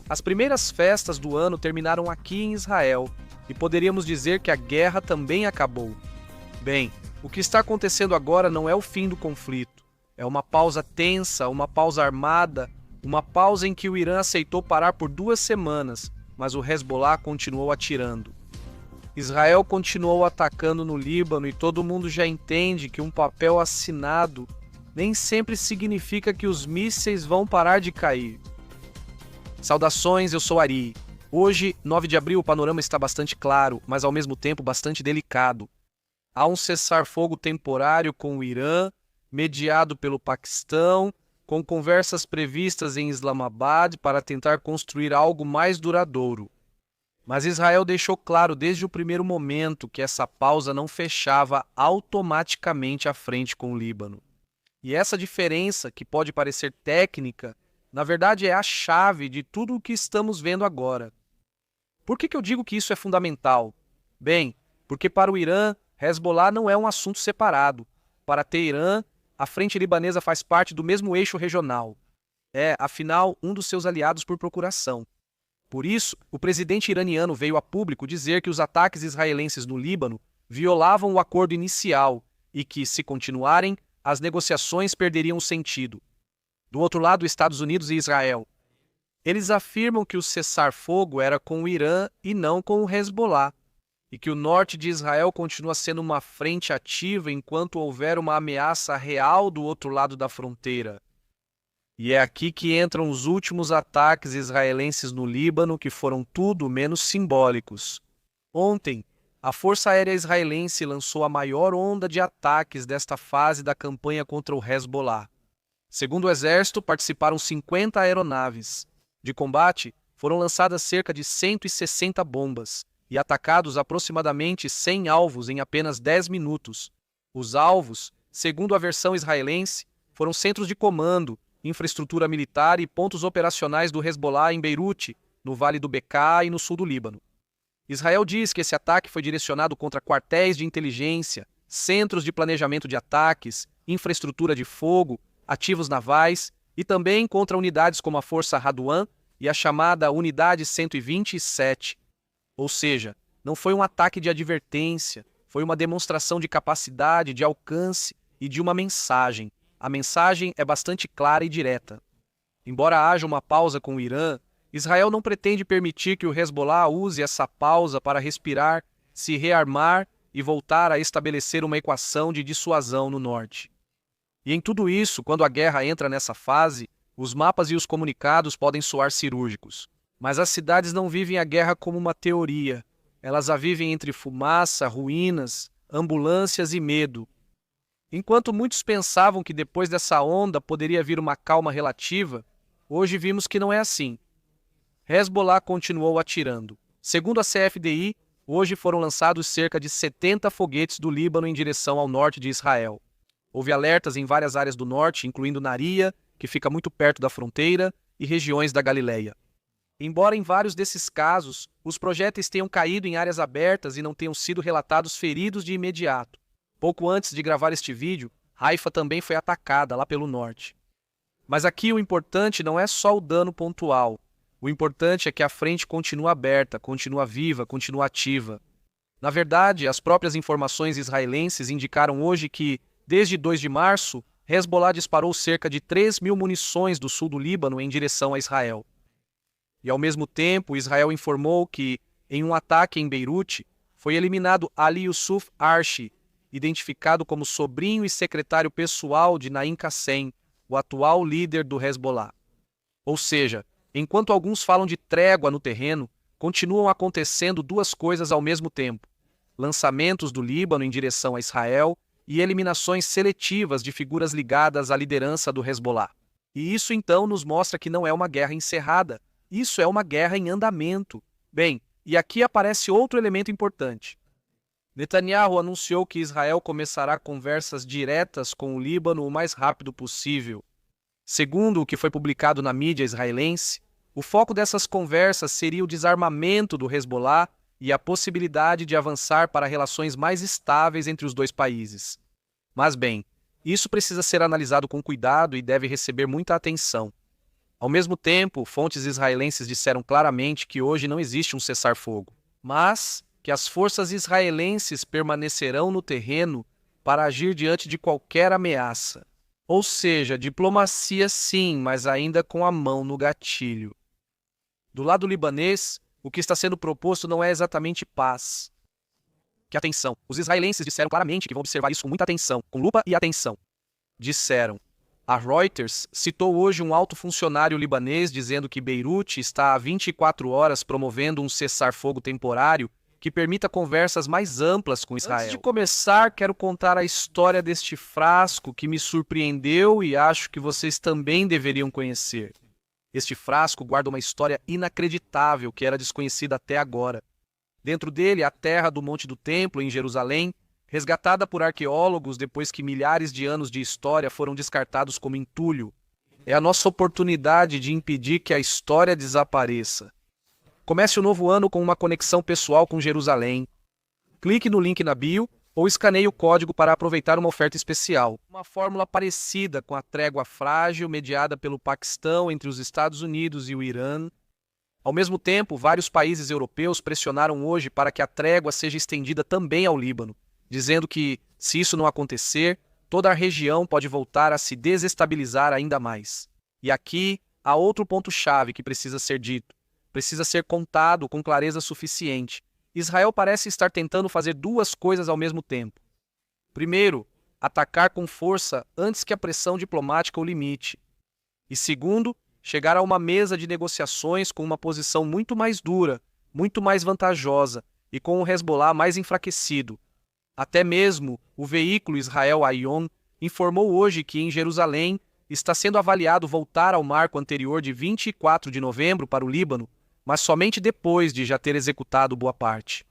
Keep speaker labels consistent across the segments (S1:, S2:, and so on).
S1: As primeiras festas do ano terminaram aqui em Israel, e poderíamos dizer que a guerra também acabou. Bem, o que está acontecendo agora não é o fim do conflito. É uma pausa tensa, uma pausa armada, uma pausa em que o Irã aceitou parar por 2 semanas, mas o Hezbollah continuou atirando. Israel continuou atacando no Líbano e todo mundo já entende que um papel assinado nem sempre significa que os mísseis vão parar de cair. Saudações, eu sou Ari. Hoje, 9 de abril, o panorama está bastante claro, mas ao mesmo tempo bastante delicado. Há um cessar-fogo temporário com o Irã, mediado pelo Paquistão, com conversas previstas em Islamabad para tentar construir algo mais duradouro. Mas Israel deixou claro desde o primeiro momento que essa pausa não fechava automaticamente a frente com o Líbano. E essa diferença, que pode parecer técnica, na verdade é a chave de tudo o que estamos vendo agora. Por que eu digo que isso é fundamental? Bem, porque para o Irã, Hezbollah não é um assunto separado. Para Teherã, a frente libanesa faz parte do mesmo eixo regional. É, afinal, um dos seus aliados por procuração. Por isso, o presidente iraniano veio a público dizer que os ataques israelenses no Líbano violavam o acordo inicial e que, se continuarem, as negociações perderiam o sentido. Do outro lado, Estados Unidos e Israel. Eles afirmam que o cessar-fogo era com o Irã e não com o Hezbollah, e que o norte de Israel continua sendo uma frente ativa enquanto houver uma ameaça real do outro lado da fronteira. E é aqui que entram os últimos ataques israelenses no Líbano, que foram tudo menos simbólicos. Ontem, a Força Aérea Israelense lançou a maior onda de ataques desta fase da campanha contra o Hezbollah. Segundo o Exército, participaram 50 aeronaves. De combate, foram lançadas cerca de 160 bombas e atacados aproximadamente 100 alvos em apenas 10 minutos. Os alvos, segundo a versão israelense, foram centros de comando, infraestrutura militar e pontos operacionais do Hezbollah em Beirute, no Vale do Bekaa e no sul do Líbano. Israel diz que esse ataque foi direcionado contra quartéis de inteligência, centros de planejamento de ataques, infraestrutura de fogo, ativos navais e também contra unidades como a Força Radwan e a chamada Unidade 127. Ou seja, não foi um ataque de advertência, foi uma demonstração de capacidade, de alcance e de uma mensagem. A mensagem é bastante clara e direta. Embora haja uma pausa com o Irã, Israel não pretende permitir que o Hezbollah use essa pausa para respirar, se rearmar e voltar a estabelecer uma equação de dissuasão no norte. E em tudo isso, quando a guerra entra nessa fase, os mapas e os comunicados podem soar cirúrgicos. Mas as cidades não vivem a guerra como uma teoria. Elas a vivem entre fumaça, ruínas, ambulâncias e medo. Enquanto muitos pensavam que depois dessa onda poderia vir uma calma relativa, hoje vimos que não é assim. Hezbollah continuou atirando. Segundo a CFDI, hoje foram lançados cerca de 70 foguetes do Líbano em direção ao norte de Israel. Houve alertas em várias áreas do norte, incluindo Naria, que fica muito perto da fronteira, e regiões da Galileia. Embora em vários desses casos, os projéteis tenham caído em áreas abertas e não tenham sido relatados feridos de imediato. Pouco antes de gravar este vídeo, Haifa também foi atacada lá pelo norte. Mas aqui o importante não é só o dano pontual. O importante é que a frente continua aberta, continua viva, continua ativa. Na verdade, as próprias informações israelenses indicaram hoje que, desde 2 de março, Hezbollah disparou cerca de 3.000 munições do sul do Líbano em direção a Israel. E ao mesmo tempo, Israel informou que, em um ataque em Beirute, foi eliminado Ali Yusuf Arshi, identificado como sobrinho e secretário pessoal de Naim Qassem, o atual líder do Hezbollah. Ou seja, enquanto alguns falam de trégua no terreno, continuam acontecendo duas coisas ao mesmo tempo: lançamentos do Líbano em direção a Israel e eliminações seletivas de figuras ligadas à liderança do Hezbollah. E isso então nos mostra que não é uma guerra encerrada, isso é uma guerra em andamento. Bem, e aqui aparece outro elemento importante. Netanyahu anunciou que Israel começará conversas diretas com o Líbano o mais rápido possível. Segundo o que foi publicado na mídia israelense, o foco dessas conversas seria o desarmamento do Hezbollah e a possibilidade de avançar para relações mais estáveis entre os dois países. Mas bem, isso precisa ser analisado com cuidado e deve receber muita atenção. Ao mesmo tempo, fontes israelenses disseram claramente que hoje não existe um cessar-fogo, mas que as forças israelenses permanecerão no terreno para agir diante de qualquer ameaça. Ou seja, diplomacia sim, mas ainda com a mão no gatilho. Do lado libanês, o que está sendo proposto não é exatamente paz. Que atenção, os israelenses disseram claramente que vão observar isso com muita atenção, com lupa e atenção. Disseram. A Reuters citou hoje um alto funcionário libanês dizendo que Beirute está há 24 horas promovendo um cessar-fogo temporário que permita conversas mais amplas com Israel. Antes de começar, quero contar a história deste frasco que me surpreendeu e acho que vocês também deveriam conhecer. Este frasco guarda uma história inacreditável que era desconhecida até agora. Dentro dele, a terra do Monte do Templo, em Jerusalém, resgatada por arqueólogos depois que milhares de anos de história foram descartados como entulho. É a nossa oportunidade de impedir que a história desapareça. Comece o novo ano com uma conexão pessoal com Jerusalém. Clique no link na bio ou escaneie o código para aproveitar uma oferta especial. Uma fórmula parecida com a trégua frágil mediada pelo Paquistão entre os Estados Unidos e o Irã. Ao mesmo tempo, vários países europeus pressionaram hoje para que a trégua seja estendida também ao Líbano, dizendo que, se isso não acontecer, toda a região pode voltar a se desestabilizar ainda mais. E aqui há outro ponto-chave que precisa ser dito. Precisa ser contado com clareza suficiente. Israel parece estar tentando fazer duas coisas ao mesmo tempo. Primeiro, atacar com força antes que a pressão diplomática o limite. E segundo, chegar a uma mesa de negociações com uma posição muito mais dura, muito mais vantajosa e com o Hezbollah mais enfraquecido. Até mesmo o veículo Israel Hayom informou hoje que em Jerusalém está sendo avaliado voltar ao marco anterior de 24 de novembro para o Líbano, mas somente depois de já ter executado boa parte.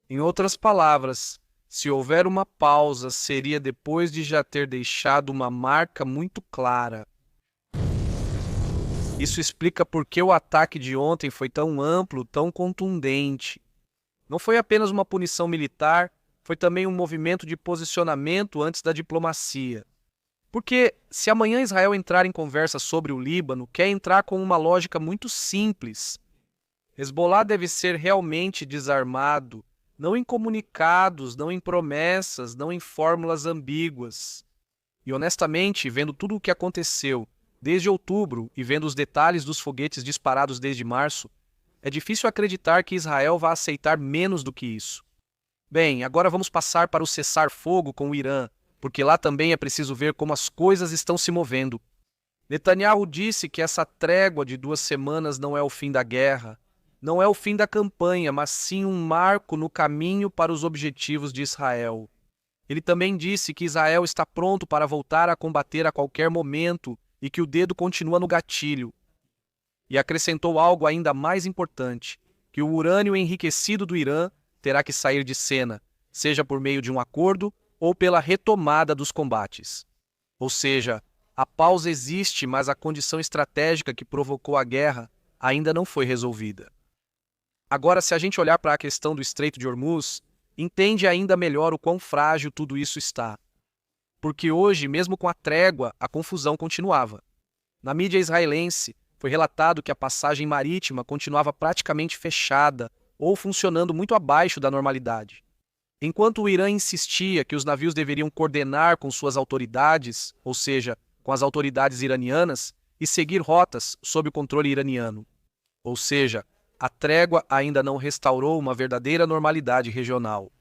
S1: Em outras palavras, se houver uma pausa, seria depois de já ter deixado uma marca muito clara. Isso explica por que o ataque de ontem foi tão amplo, tão contundente. Não foi apenas uma punição militar, foi também um movimento de posicionamento antes da diplomacia. Porque se amanhã Israel entrar em conversa sobre o Líbano, quer entrar com uma lógica muito simples. Hezbollah deve ser realmente desarmado, não em comunicados, não em promessas, não em fórmulas ambíguas. E honestamente, vendo tudo o que aconteceu desde outubro e vendo os detalhes dos foguetes disparados desde março, é difícil acreditar que Israel vá aceitar menos do que isso. Bem, agora vamos passar para o cessar-fogo com o Irã, porque lá também é preciso ver como as coisas estão se movendo. Netanyahu disse que essa trégua de 2 semanas não é o fim da guerra, não é o fim da campanha, mas sim um marco no caminho para os objetivos de Israel. Ele também disse que Israel está pronto para voltar a combater a qualquer momento e que o dedo continua no gatilho. E acrescentou algo ainda mais importante, que o urânio enriquecido do Irã terá que sair de cena, seja por meio de um acordo ou pela retomada dos combates. Ou seja, a pausa existe, mas a condição estratégica que provocou a guerra ainda não foi resolvida. Agora, se a gente olhar para a questão do Estreito de Hormuz, entende ainda melhor o quão frágil tudo isso está. Porque hoje, mesmo com a trégua, a confusão continuava. Na mídia israelense, foi relatado que a passagem marítima continuava praticamente fechada ou funcionando muito abaixo da normalidade. Enquanto o Irã insistia que os navios deveriam coordenar com suas autoridades, ou seja, com as autoridades iranianas, e seguir rotas sob o controle iraniano. Ou seja, a trégua ainda não restaurou uma verdadeira normalidade regional.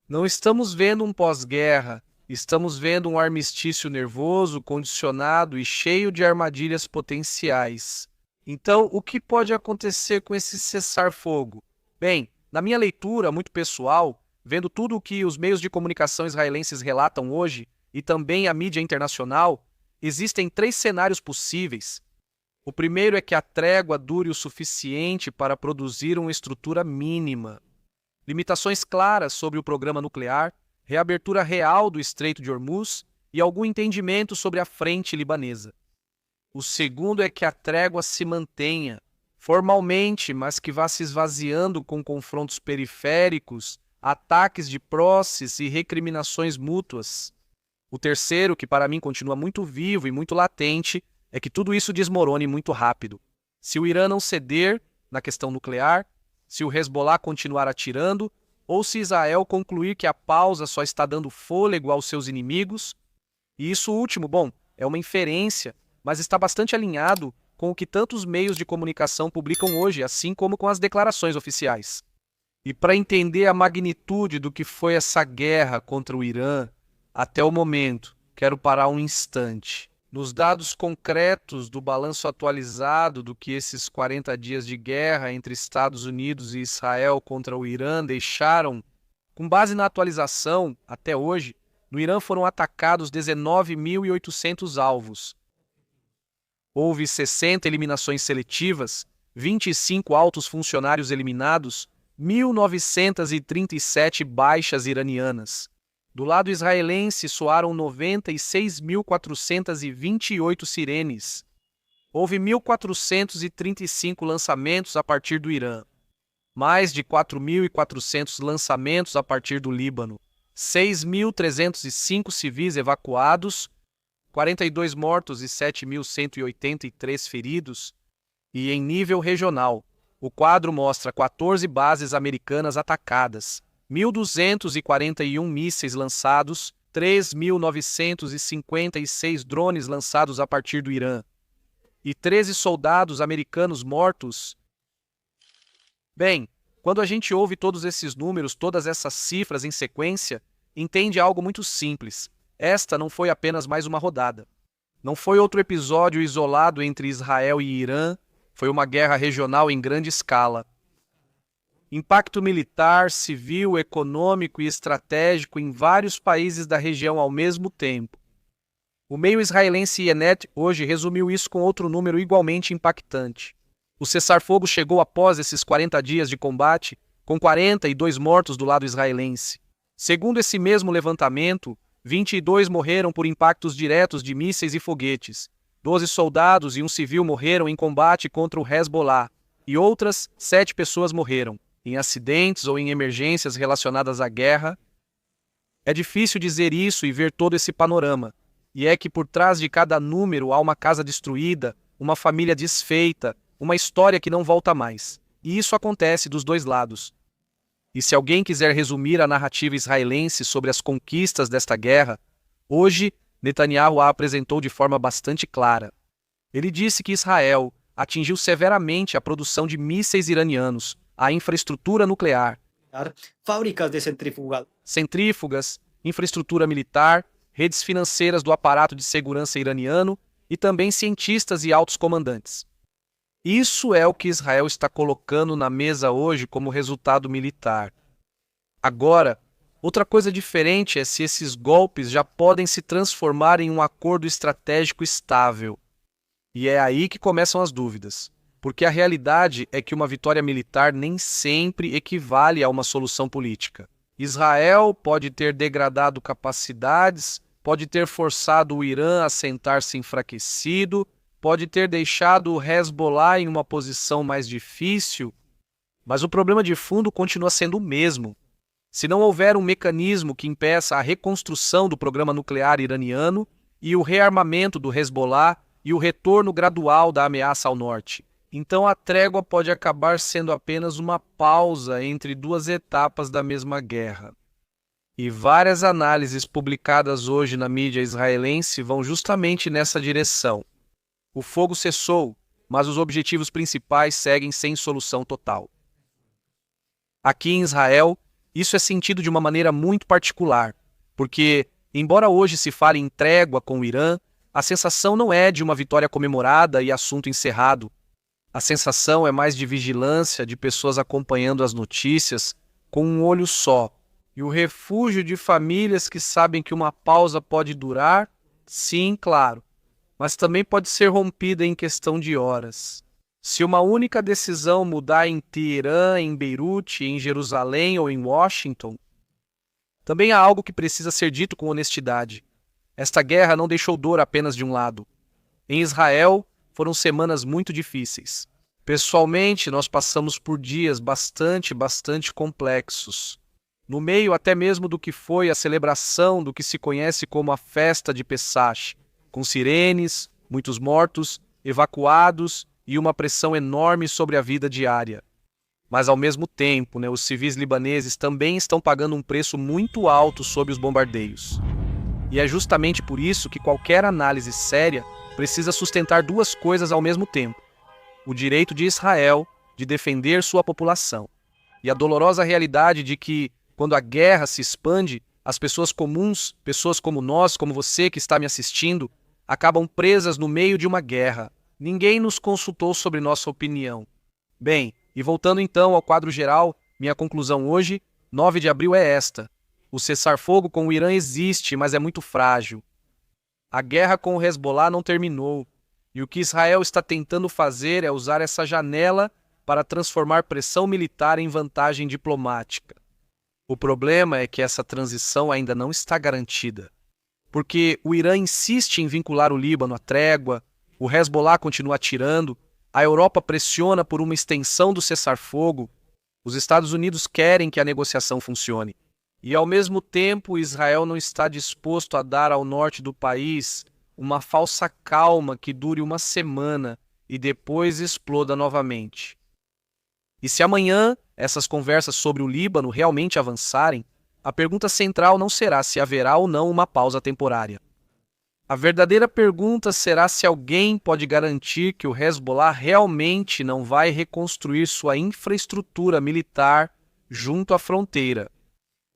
S1: Não estamos vendo um pós-guerra, estamos vendo um armistício nervoso, condicionado e cheio de armadilhas potenciais. Então, o que pode acontecer com esse cessar-fogo? Bem, na minha leitura muito pessoal, vendo tudo o que os meios de comunicação israelenses relatam hoje, e também a mídia internacional, existem 3 cenários possíveis. O primeiro é que a trégua dure o suficiente para produzir uma estrutura mínima. Limitações claras sobre o programa nuclear, reabertura real do Estreito de Hormuz e algum entendimento sobre a frente libanesa. O segundo é que a trégua se mantenha, formalmente, mas que vá se esvaziando com confrontos periféricos, ataques de posses e recriminações mútuas. O terceiro, que para mim continua muito vivo e muito latente, é que tudo isso desmorone muito rápido. Se o Irã não ceder na questão nuclear, se o Hezbollah continuar atirando, ou se Israel concluir que a pausa só está dando fôlego aos seus inimigos. E isso último, bom, é uma inferência, mas está bastante alinhado com o que tantos meios de comunicação publicam hoje, assim como com as declarações oficiais. E para entender a magnitude do que foi essa guerra contra o Irã, até o momento, quero parar um instante. Nos dados concretos do balanço atualizado do que esses 40 dias de guerra entre Estados Unidos e Israel contra o Irã deixaram, com base na atualização, até hoje, no Irã foram atacados 19.800 alvos. Houve 60 eliminações seletivas, 25 altos funcionários eliminados, 1.937 baixas iranianas. Do lado israelense, soaram 96.428 sirenes. Houve 1.435 lançamentos a partir do Irã. Mais de 4.400 lançamentos a partir do Líbano. 6.305 civis evacuados, 42 mortos e 7.183 feridos. E em nível regional, o quadro mostra 14 bases americanas atacadas, 1.241 mísseis lançados, 3.956 drones lançados a partir do Irã e 13 soldados americanos mortos. Bem, quando a gente ouve todos esses números, todas essas cifras em sequência, entende algo muito simples. Esta não foi apenas mais uma rodada. Não foi outro episódio isolado entre Israel e Irã, foi uma guerra regional em grande escala. Impacto militar, civil, econômico e estratégico em vários países da região ao mesmo tempo. O meio israelense Ynet hoje resumiu isso com outro número igualmente impactante. O cessar-fogo chegou após esses 40 dias de combate, com 42 mortos do lado israelense. Segundo esse mesmo levantamento, 22 morreram por impactos diretos de mísseis e foguetes. 12 soldados e um civil morreram em combate contra o Hezbollah, e outras 7 pessoas morreram em acidentes ou em emergências relacionadas à guerra. É difícil dizer isso e ver todo esse panorama, e é que por trás de cada número há uma casa destruída, uma família desfeita, uma história que não volta mais. E isso acontece dos dois lados. E se alguém quiser resumir a narrativa israelense sobre as conquistas desta guerra, hoje Netanyahu a apresentou de forma bastante clara. Ele disse que Israel atingiu severamente a produção de mísseis iranianos, a infraestrutura nuclear,
S2: fábricas de
S1: centrífugas, infraestrutura militar, redes financeiras do aparato de segurança iraniano e também cientistas e altos comandantes. Isso é o que Israel está colocando na mesa hoje como resultado militar. Agora, outra coisa diferente é se esses golpes já podem se transformar em um acordo estratégico estável. E é aí que começam as dúvidas. Porque a realidade é que uma vitória militar nem sempre equivale a uma solução política. Israel pode ter degradado capacidades, pode ter forçado o Irã a sentar-se enfraquecido, pode ter deixado o Hezbollah em uma posição mais difícil, mas o problema de fundo continua sendo o mesmo. Se não houver um mecanismo que impeça a reconstrução do programa nuclear iraniano e o rearmamento do Hezbollah e o retorno gradual da ameaça ao norte, então a trégua pode acabar sendo apenas uma pausa entre duas etapas da mesma guerra. E várias análises publicadas hoje na mídia israelense vão justamente nessa direção. O fogo cessou, mas os objetivos principais seguem sem solução total. Aqui em Israel, isso é sentido de uma maneira muito particular, porque, embora hoje se fale em trégua com o Irã, a sensação não é de uma vitória comemorada e assunto encerrado. A sensação é mais de vigilância, de pessoas acompanhando as notícias com um olho só. E o refúgio de famílias que sabem que uma pausa pode durar, sim, claro, mas também pode ser rompida em questão de horas. Se uma única decisão mudar em Teherã, em Beirute, em Jerusalém ou em Washington, também há algo que precisa ser dito com honestidade. Esta guerra não deixou dor apenas de um lado. Em Israel, foram semanas muito difíceis. Pessoalmente, nós passamos por dias bastante complexos. No meio até mesmo do que foi a celebração do que se conhece como a festa de Pesach, com sirenes, muitos mortos, evacuados e uma pressão enorme sobre a vida diária. Mas, ao mesmo tempo, os civis libaneses também estão pagando um preço muito alto sob os bombardeios. E é justamente por isso que qualquer análise séria precisa sustentar duas coisas ao mesmo tempo: o direito de Israel de defender sua população e a dolorosa realidade de que, quando a guerra se expande, as pessoas comuns, pessoas como nós, como você que está me assistindo, acabam presas no meio de uma guerra. Ninguém nos consultou sobre nossa opinião. Bem, e voltando então ao quadro geral, minha conclusão hoje, 9 de abril, é esta: o cessar-fogo com o Irã existe, mas é muito frágil. A guerra com o Hezbollah não terminou, e o que Israel está tentando fazer é usar essa janela para transformar pressão militar em vantagem diplomática. O problema é que essa transição ainda não está garantida, porque o Irã insiste em vincular o Líbano à trégua, o Hezbollah continua atirando, a Europa pressiona por uma extensão do cessar-fogo, os Estados Unidos querem que a negociação funcione. E, ao mesmo tempo, Israel não está disposto a dar ao norte do país uma falsa calma que dure uma semana e depois exploda novamente. E se amanhã essas conversas sobre o Líbano realmente avançarem, a pergunta central não será se haverá ou não uma pausa temporária. A verdadeira pergunta será se alguém pode garantir que o Hezbollah realmente não vai reconstruir sua infraestrutura militar junto à fronteira.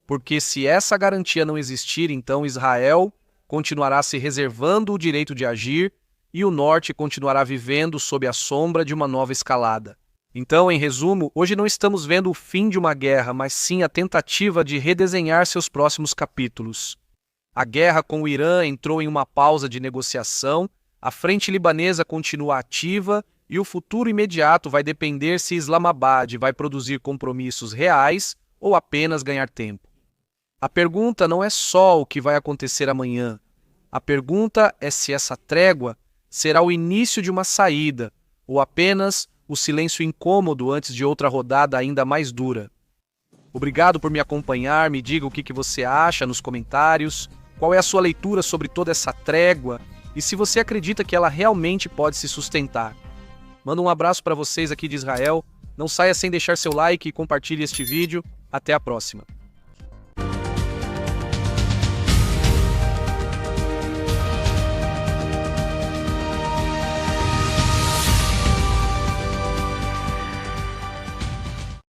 S1: Porque se essa garantia não existir, então Israel continuará se reservando o direito de agir e o norte continuará vivendo sob a sombra de uma nova escalada. Então, em resumo, hoje não estamos vendo o fim de uma guerra, mas sim a tentativa de redesenhar seus próximos capítulos. A guerra com o Irã entrou em uma pausa de negociação, a frente libanesa continua ativa e o futuro imediato vai depender se Islamabad vai produzir compromissos reais ou apenas ganhar tempo. A pergunta não é só o que vai acontecer amanhã. A pergunta é se essa trégua será o início de uma saída ou apenas o silêncio incômodo antes de outra rodada ainda mais dura. Obrigado por me acompanhar, me diga o que você acha nos comentários, qual é a sua leitura sobre toda essa trégua e se você acredita que ela realmente pode se sustentar. Mando um abraço para vocês aqui de Israel, não saia sem deixar seu like e compartilhe este vídeo. Até a próxima.